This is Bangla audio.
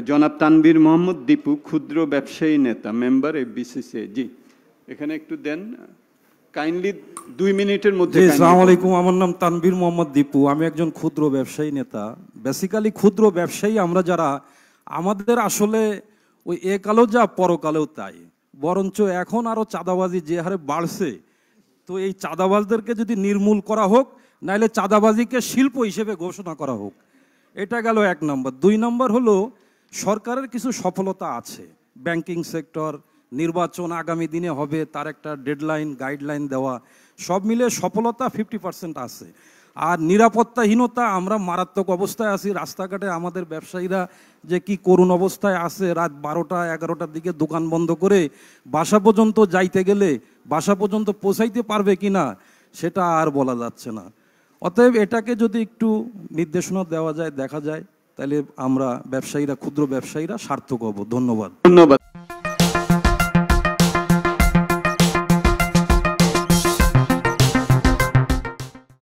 জনাব তানভীর মোহাম্মদ দীপু, ক্ষুদ্র ব্যবসায়ী নেতা, মেম্বার এফবিসিসিআই। জি, এখানে একটু দেন কাইন্ডলি 2 মিনিটের মধ্যে। আসসালামু আলাইকুম, আমার নাম তানভীর মোহাম্মদ দীপু, আমি একজন ক্ষুদ্র ব্যবসায়ী নেতা। বেসিক্যালি ক্ষুদ্র ব্যবসায়ী আমরা যারা, আমাদের আসলে ওই একালেও যা পরকালেও তাই, বরঞ্চ এখন আরও চাঁদাবাজি যে হারে বাড়ছে, তো এই চাঁদাবাজদেরকে যদি নির্মূল করা হোক, নাইলে চাঁদাবাজিকে শিল্প হিসেবে ঘোষণা করা হোক। এটা গেল 1 নম্বর। 2 নম্বর হলো সরকারের কিছু সফলতা আছে, ব্যাংকিং সেক্টর, নির্বাচন আগামী দিনে হবে, তার একটা ডেডলাইন গাইডলাইন দেওয়া, সব মিলে সফলতা 50% আছে। আর নিরাপত্তাহীনতা, আমরা মারাত্মক অবস্থায় আছি। রাস্তাঘাটে আমাদের ব্যবসায়ীরা যে কি করুণ অবস্থায় আছে, রাত 12টা 11টার দিকে দোকান বন্ধ করে বাসা পর্যন্ত যাইতে গেলে বাসা পর্যন্ত পৌঁছাইতে পারবে কিনা সেটা আর বলা যাচ্ছে না। অতএব এটাকে যদি একটু নির্দেশনা দেওয়া যায়, দেখা যায়, তাহলে আমরা ব্যবসায়ীরা, ক্ষুদ্র ব্যবসায়ীরা সার্থক হব। ধন্যবাদ।